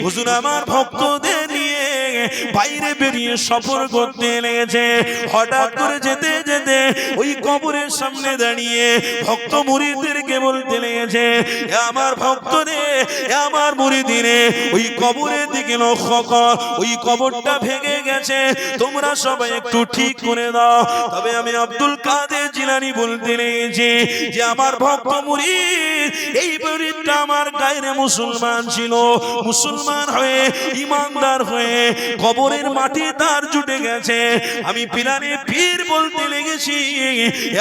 হুজুর আমার ভক্তদের নিয়ে বাইরে বেরিয়ে সফর করতে লেগেছে। হঠাৎ করে যেতে যেতে ওই কবরের সামনে দাঁড়িয়ে ভক্ত মুরিদদেরকে বলতে লেগেছে, আমার ভক্তরে, আমার মুরিদিনে, ওই কবরের দিকে লক্ষ্য কর, ওই কবরটা ভেঙে গেছে, তোমরা সবাই একটু ঠিক করে দাও। তবে আমি আব্দুল কাদের জিলানী বলতে লেগেছি যে আমার ভক্ত মুরিদ, এই মুরিদটা আমার গায়ের মুসলমান ছিল, মুসলমান হয়ে ইমানদার হয়ে কবরের মাটি তার জুটে গেছে। আমি পিলারে পীর বলতে লেগেছি,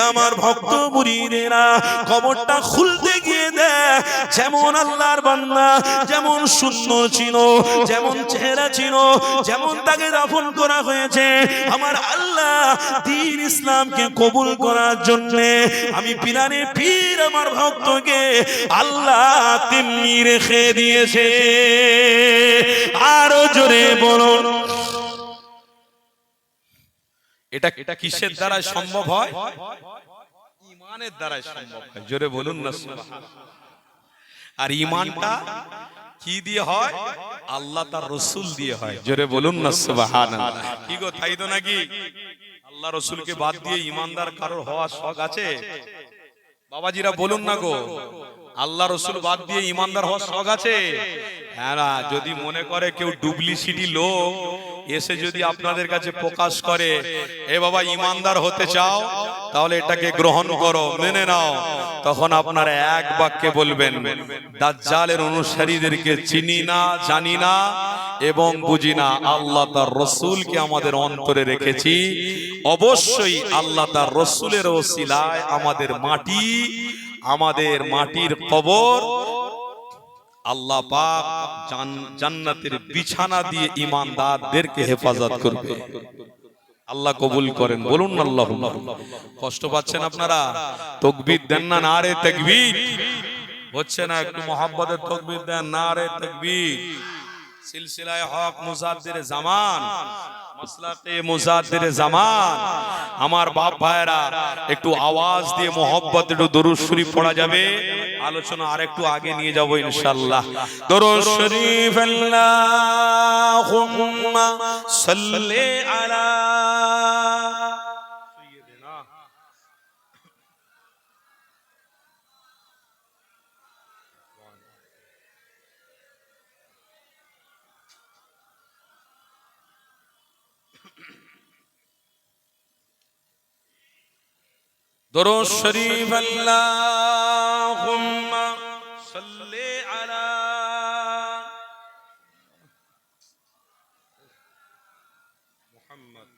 আমার ভক্ত মুরিদেরা কবরটা খুলতে গিয়ে দেখ, যেমন আল্লাহর বান্দা, যেমন সুন্দর ছিল, যেমন চেহারা ছিল, যেমন তাকে দাফন করা হয়েছে, আমার আল্লাহ দ্বীন ইসলামকে কবুল করার জন্য আমি পিলারে পীর আমার ভক্তকে আল্লাহ তেমনি রেখে দিয়েছে। আরো জোরে বলুন, এটা কিসের দ্বারা সম্ভব হয়? ঈমানের দ্বারা সম্ভব হয়। জোরে বলুন না সুবহানাল্লাহ। আর ঈমানটা কি দিয়ে হয়? আল্লাহ তার রাসূল দিয়ে হয়। জোরে বলুন না সুবহানাল্লাহ। কি গো, তাই তো নাকি? আল্লাহ রাসূলকে বাদ দিয়ে ঈমানদার কারোর হওয়ার শখ আছে? বাবাজিরা বলুন না গো, আল্লাহ রাসূল বাদ দিয়ে ঈমানদার হওয়ার শখ আছে? হ্যাঁ, যদি মনে করে কেউ ডুপ্লিসিটি লোক এসে যদি আপনাদের কাছে প্রকাশ করে, এ বাবা ঈমানদার হতে চাও, তাহলে এটাকে গ্রহণ করো, মেনে নাও, তখন আপনারা এক বাক্যে বলবেন, দাজ্জালের অনুসারীদেরকে চিনি না, জানি না এবং বুঝি না, আল্লাহ তার রাসূলকে আমাদের অন্তরে রেখেছি। অবশ্যই আল্লাহ তার রাসূলের ওসিলায় আমাদের মাটির কবর আল্লাহ পাক জান্নাতের বিছানা দিয়ে ঈমানদারদেরকে হেফাজত করবে। আল্লাহ কবুল করেন, বলুন আল্লাহুম্মা। কষ্ট পাচ্ছেন আপনারা? তাকবীর দেন না, নারে তাকবীর হচ্ছে না, একটু মহব্বতের তাকবীর দেন, নারে তাকবীর। সিলসিলায়ে হক মুজাদ্দিদে জামান, মাসলাকে মুজাদ্দিদে জামান, আমার বাপ ভাইরা একটু আওয়াজ দিয়ে মহব্বত একটু দরুদ শরীফ পড়া যাবে। আলোচনা আরেকটু আগে নিয়ে যাব ইনশাআল্লাহ। দরুদ শরীফ আল্লাহুম্মা সাল্লি আলা সাইয়্যিদিনা। দরুদ শরীফ আল্লাহুম্মা সাল্লি আলা মুহাম্মদ।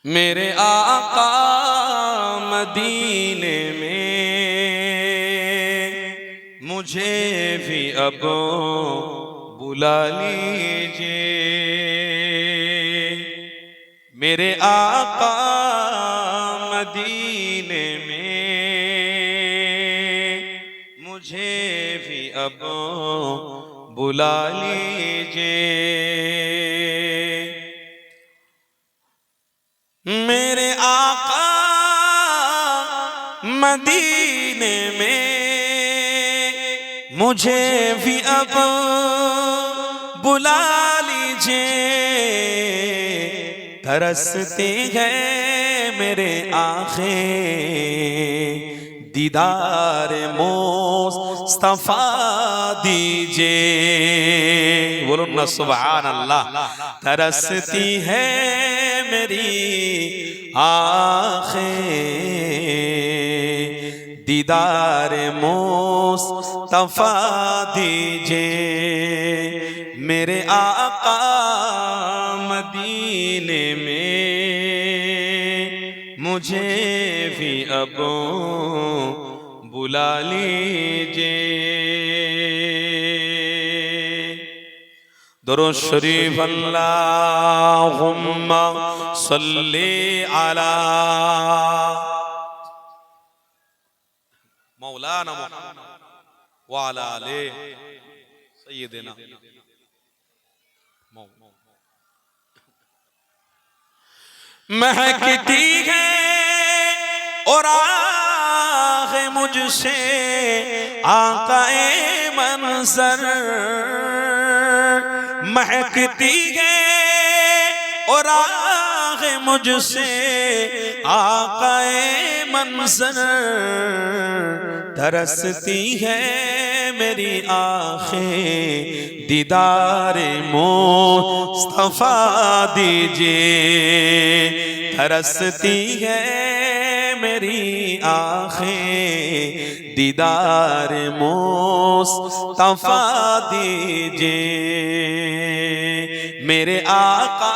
मेरे आका मदीने में मुझे भी अब बुला लीजिए, मेरे आका मदीने में मुझे भी अब बुला लीजिए, मेरे आका मदीने में मुझे भी अब बुला लीजिए, तरसती है मेरे आँखें दीदार मुस्तफा दीजिए, बोलो ना सुभान अल्लाह। तरसती है मेरी आँखें दीदार मुस्तफा दीजिए, मेरे आका मदीने में मुझे भी अब बुला लीजिए। दरूद शरीफ अल्लाहुम्मा सल्ली अला मौलाना मुहम्मद व अला आले सय्यिदिना। महकती है और आगे मुझसे आकाए मंजर महकती है और आगे मुझसे आकाए मंजर तरसती है मेरी आँखें दीदार मुस्तफा दीजिए तरसती है मेरी आँखें दीदार मुस्तफा दीजिए मेरे आका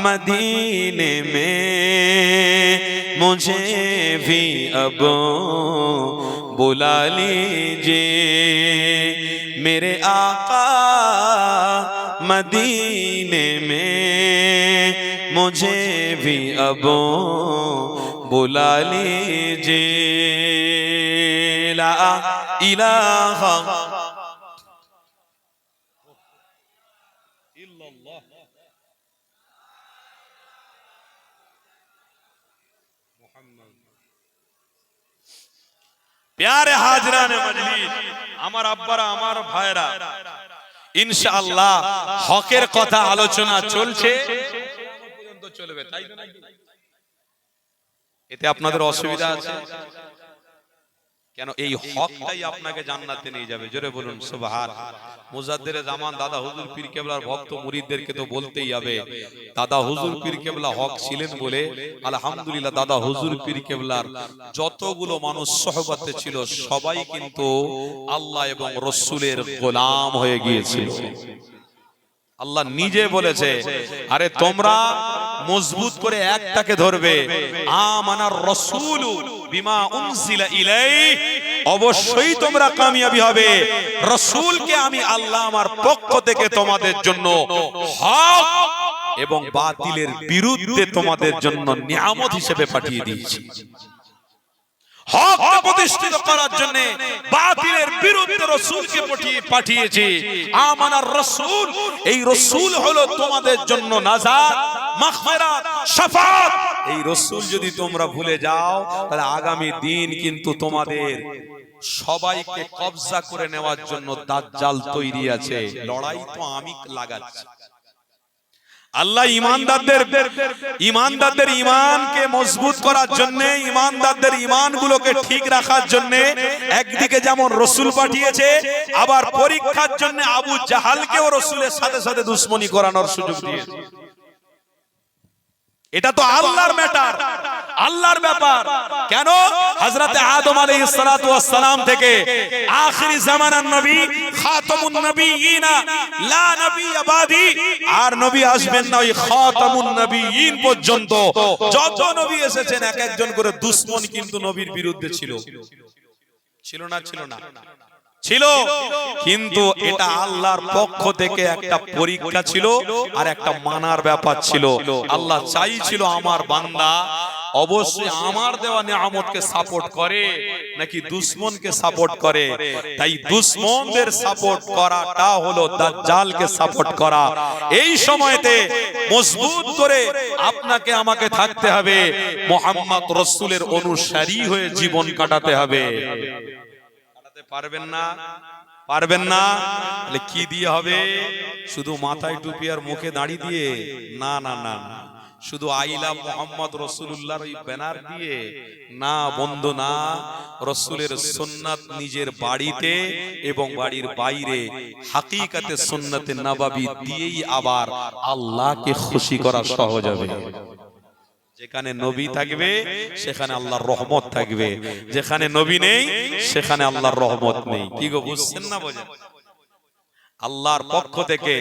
मदीने में मुझे भी अब बुला लीजिए मेरे आका मदीने में मुझे भी अब बुला लीजिए ला इलाहा इल्लल्लाह प्यारे हाजराने मजलिस আমার আব্বারা আমার ভাইরা ইনশাআল্লাহ হকের কথা আলোচনা চলছে পর্যন্ত চলবে তাই তো নাকি এতে আপনাদের অসুবিধা আছে কেন এই হকটাই আপনাকে জান্নাতে নিয়ে যাবে জোরে বলুন সুবহানাল্লাহ মুজাদ্দিরে জামান দাদা হুজুর পীর কেবলার ভক্ত মুরিদদেরকে তো বলতেই হবে দাদা হুজুর পীর কেবলা হক ছিলেন বলে আলহামদুলিল্লাহ দাদা হুজুর পীর কেবলার যতগুলো মানুষ সহবতে ছিল সবাই কিন্তু আল্লাহ এবং রাসূলের গোলাম হয়ে গিয়েছিল আল্লাহ নিজে বলেছে আরে তোমরা মজবুত করে একটাকে ধরবে আমানার রাসূল বিমা উনজিলা ইলাই অবশ্যই তোমরা কামিয়াবি হবে রাসূলকে আমি আল্লাহ আমার পক্ষ থেকে তোমাদের জন্য হক এবং বাতিলের বিরুদ্ধে তোমাদের জন্য নিয়ামত হিসেবে পাঠিয়ে দিয়েছি হককে প্রতিষ্ঠিত করার জন্য বাতিলের বিরুদ্ধে রাসূলকে পাঠিয়েছি আমানার রাসূল এই রাসূল হলো তোমাদের জন্য নাজাত মাগফিরাত শাফাআত এই রাসূল যদি তোমরা ভুলে যাও তাহলে আগামী দিন কিন্তু তোমাদের সবাইকে কবজা করে নেওয়ার জন্য দাজ্জাল তৈরি আছে লড়াই তো আমি লাগাচ্ছি আল্লাহ ইমানদারদের ঈমানকে মজবুত করার জন্য ইমানদারদের ঈমানগুলোকে ঠিক রাখার জন্য একদিকে যেমন রাসূল পাঠিয়েছে আবার পরীক্ষার জন্য আবু জাহালকেও রাসূলের সাথে সাথে দুশমনি করানোর সুযোগ দিয়েছে এটা তো আল্লাহর ম্যাটার আল্লাহর ব্যাপার কেন হযরত আদম আলাইহিস সালাতু ওয়াস সালাম থেকে আখিরি জামানার নবী খাতামুন নবিয়িন লা নবী বাদি আর নবী আসবেন না ওই খাতামুন নবিয়িন পর্যন্ত যত নবী এসেছেন এক একজন করে দুশমন কিন্তু নবীর বিরুদ্ধে ছিল ছিল না ছিল কিন্তু এটা আল্লাহর পক্ষ থেকে একটা পরীক্ষা ছিল আর একটা মানার ব্যাপার ছিল আল্লাহ চাইছিল আমার বান্দা অবশ্যই আমার দেওয়া নিয়ামতকে সাপোর্ট করে নাকি দুশমনকে সাপোর্ট করে তাই দুশমনদের সাপোর্ট করাটা হলো দাজ্জালকে সাপোর্ট করা এই সময়তে মজবুত করে আপনাকে আমাকে থাকতে হবে মুহাম্মদ রাসূলের অনুসারী হয়ে জীবন কাটাতে হবে পারবেন না তাহলে কি দিয়ে হবে শুধু মাথায় টুপি আর মুখে দাড়ি দিয়ে না শুধু আইলা মুহাম্মদ রাসূলুল্লাহর ওই ব্যানার দিয়ে না বন্ধু না রাসূলের সুন্নাত নিজের বাড়িতে এবং বাড়ির বাইরে হাকিকাতে সুন্নাতে নববী দিয়েই আবার আল্লাহকে খুশি করা সহজ হবে যেখানে নবী থাকবে সেখানে আল্লাহর রহমত থাকবে যেখানে নবী নেই সেখানে আল্লাহর রহমত নেই কি গো বুঝছেন না বোঝেন আল্লাহর পক্ষ থেকে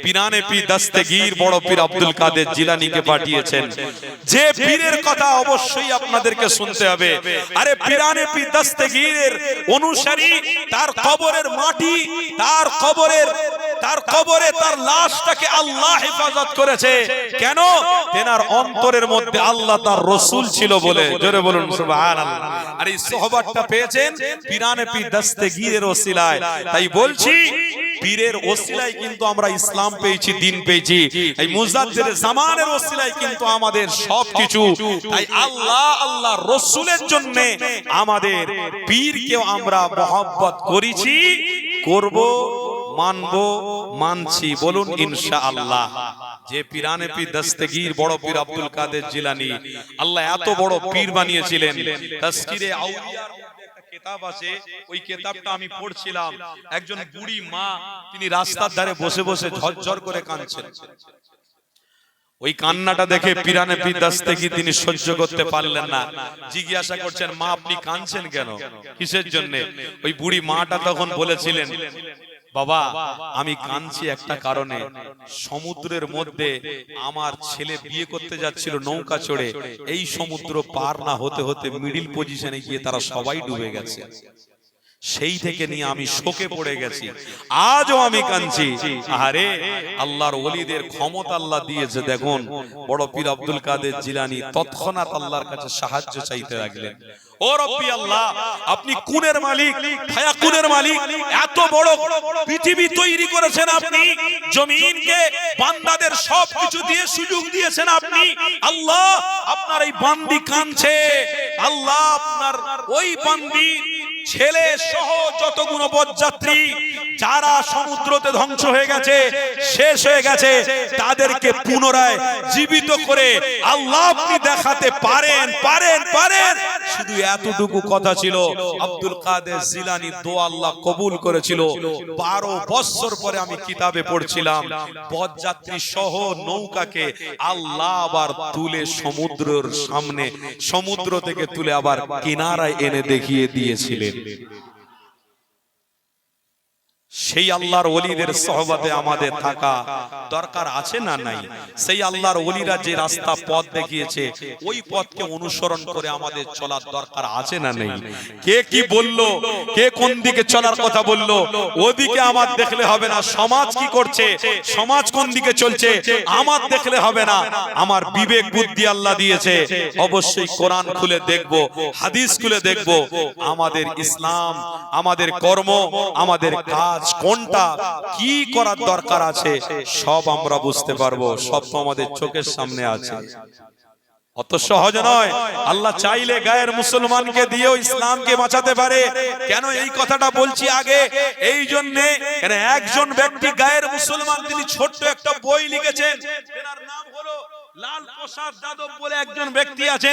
পীরানে পীর দস্তগীর বড় পীর আব্দুল কাদের জিলানীকে পাঠিয়েছেন যে পীরের কথা অবশ্যই আপনাদেরকে শুনতে হবে আরে পীরানে পীর দস্তগীরের অনুসারী তার কবরের মাটি তার কবরে তার লাশটাকে আল্লাহ হেফাজত করেছে কেন তেনার অন্তরের মধ্যে আল্লাহ তার রাসূল ছিল বলে জোরে বলুন সুবহানাল্লাহ আর এই সোহবতটা পেয়েছেন পীরানে পীর দস্তগীরের ওসিলায় তাই বলছি পীরের ওসিলায় কিন্তু আমরা ইসলাম পেয়েছি, দিন পেয়েছি। এই মুজাদ্দিদ জামানের ওসিলায় কিন্তু আমাদের সবকিছু। তাই আল্লাহ রাসূলের জন্য আমাদের পীরকে আমরা মহব্বত করেছি, করব, মানবো, মানছি। বলুন ইনশাআল্লাহ। যে পীরানে পীর দস্তগীর বড় পীর আব্দুল কাদের জিলানী, আল্লাহ এত বড় পীর বানিয়েছিলেন। তাজকিরে আউলিয়ার মধ্যে একটা কিতাব আছে, ওই কিতাবটা আমি পড়ছিলাম। একজন বুড়ি মা, তিনি রাস্তার ধারে বসে বসে ঝরঝর করে কাঁদছেন। ওই কান্নাটা দেখে পীরানে পীর দস্তগীর তিনি সহ্য করতে পারলেন না। জিজ্ঞাসা করছেন, মা আপনি কাঁদছেন কেন, কিসের জন্য? ওই বুড়ি মাটা তখন বলেছিলেন, বাবা আমি কাঁদছি একটা কারণে, সমুদ্রের মধ্যে আমার ছেলে বিয়ে করতে যাচ্ছিল নৌকা চড়ে, এই সমুদ্র পার না হতে হতে মিডিল পজিশনে গিয়ে তারা সবাই ডুবে গেছে। সেই থেকে নিয়ে আমি শোকে পড়ে গেছি, আজও আমি কাঁদছি। আরে আল্লাহর ওলিদের ক্ষমতা আল্লাহ দিয়েছে। দেখুন বড় পীর আব্দুল কাদের জিলানী তৎক্ষণাৎ আল্লাহর কাছে সাহায্য চাইতে লাগলেন। ও রব্বি আল্লাহ, আপনি কুনের মালিক, ফায়াকুনের মালিক, এত বড় পৃথিবী তৈরি করেছেন আপনি, জমিনকে বান্দাদের সবকিছু দিয়ে সুযোগ দিয়েছেন আপনি। আল্লাহ আপনার এই বান্দি কাঁদছে, আল্লাহ আপনার ওই বান্দি ছেলে সহ যতগুলো বরযাত্রী যারা সমুদ্রতে ধ্বংস হয়ে গেছে, শেষ হয়ে গেছে, তাদেরকে পুনরায় জীবিত করে আল্লাহ আপনি দেখাতে পারেন, পারেন, পারেন। শুধু এতটুকু কথা ছিল। আব্দুল কাদের জিলানী দোয়া আল্লাহ কবুল করেছিল। 12 বছর পরে আমি কিতাবে পড়ছিলাম, বরযাত্রী সহ নৌকাকে আল্লাহ আবার তুলে সমুদ্রের সামনে, সমুদ্র থেকে তুলে আবার কিনারায় এনে দেখিয়ে দিয়েছিলেন। সেই আল্লাহর ওলিদের সহবতে আমাদের থাকা দরকার আছে না নাই? সেই আল্লাহর ওলিরা যে রাস্তা পথ দেখিয়েছে, ওই পথকে অনুসরণ করে আমাদের চলার দরকার আছে না নাই? কে কি বললো, কে কোন দিকে চলার কথা বললো, ওদিকে আমার দেখলে হবে না। সমাজ কি করছে, সমাজ কোন দিকে চলছে, আমার দেখলে হবে না। আমার বিবেক বুদ্ধি আল্লাহ দিয়েছে, অবশ্যই কোরআন খুলে দেখবো, হাদিস খুলে দেখবো। আমাদের ইসলাম, আমাদের কর্ম, আমাদের কাজ কোনটা, কি করার দরকার আছে, সব আমরা বুঝতে পারবো। সব তো আমাদের চোখের সামনে আছে। অত সহজ নয়। আল্লাহ চাইলে গায়ের মুসলমানকে দিয়েও ইসলামকে বাঁচাতে পারে। কেন এই কথাটা বলছি আগে? এই জন্যে, কেন একজন ব্যক্তি গায়ের মুসলমান, তিনি ছোট্ট একটা বই লিখেছেন, তার নাম হলো লাল প্রসাদ যাদব বলে একজন ব্যক্তি আছে।